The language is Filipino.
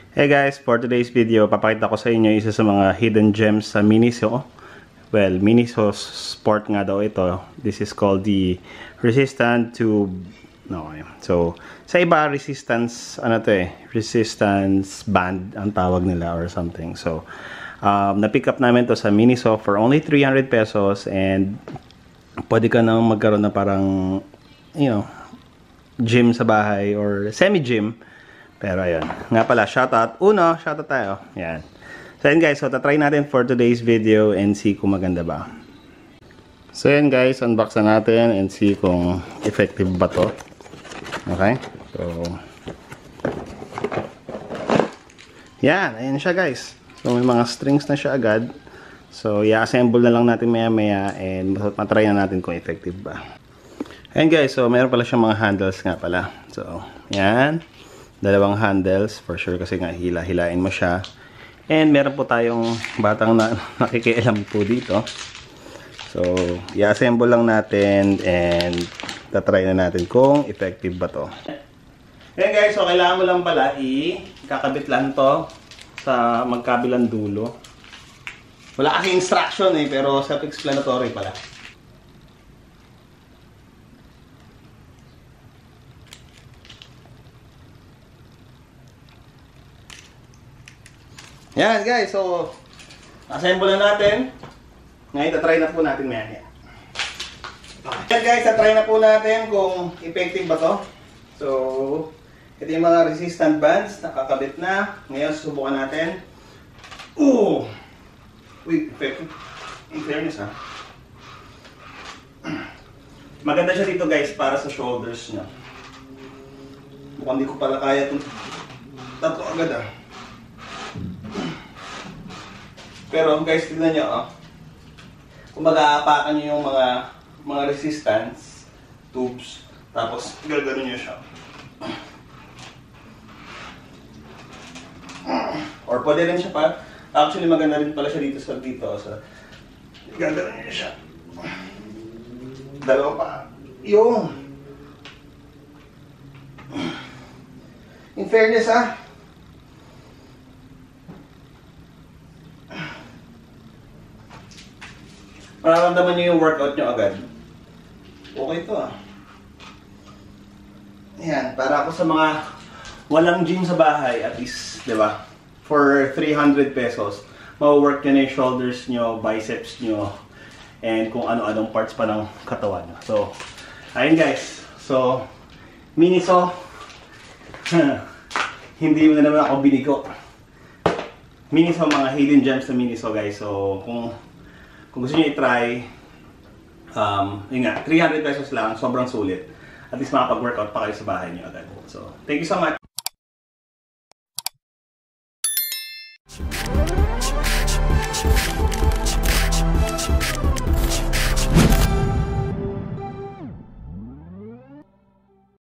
Hey guys, for today's video, papakita ko sa inyo isa sa mga hidden gems sa Miniso. Well, Miniso Sport nga daw ito. This is called the resistant tube. No, so sa iba resistance resistance band ang tawag nila or something. So na-pick up namin to sa Miniso for only 300 pesos and pwede ka nang magkaroon na parang gym sa bahay or semi-gym. Pero ayun, nga pala, shoutout tayo. Yan. So yan guys, so tatry natin for today's video and see kung maganda ba. So yan guys, unbox na natin and see kung effective ba to. Okay? So yan, ayan siya guys. So may mga strings na siya agad. So i-assemble na lang natin maya maya and matry na natin kung effective ba. Ayan guys, so meron pala siyang mga handles nga pala. So yan. Dalawang handles for sure kasi nga hilahin mo siya. And meron po tayong batang nakikialam po dito. So, i-assemble lang natin and tatry na natin kung effective ba to. Ayan guys, so kailangan mo lang pala kakabit lang to sa magkabilang dulo. Wala kasi instruction pero self-explanatory pala. Yan guys, so assemble na natin. Ngayon, tatry na po natin maya. Yan guys, tatry na po natin kung effective ba to. So, ito yung mga resistant bands, nakakabit na. Ngayon, susubukan natin. Uy, effective. In fairness maganda siya dito guys, para sa shoulders niya. Mukhang di ko pala kaya itong tato agad Pero guys, tignan nyo kung mag-aapakan nyo yung mga resistance tubes, tapos gagano nyo siya. Or pwede rin siya pa. Actually maganda rin pala siya dito sa gagano nyo siya. Dalawa pa. Yung in fairness mararamdaman nyo yung workout nyo agad. Okay to Ayan, para ako sa mga walang gym sa bahay, at least, di ba? For 300 pesos, ma-work nyo na yung shoulders nyo, biceps nyo, and kung ano-anong parts pa ng katawan nyo. So, ayun guys. So, Miniso, hindi mo na naman ako binigo. Miniso, mga hidden gems sa Miniso guys. So, kung gusto niyo i-try, yun nga, 300 pesos lang, sobrang sulit. At least makapag-workout pa kayo sa bahay niyo agad. So, thank you so much!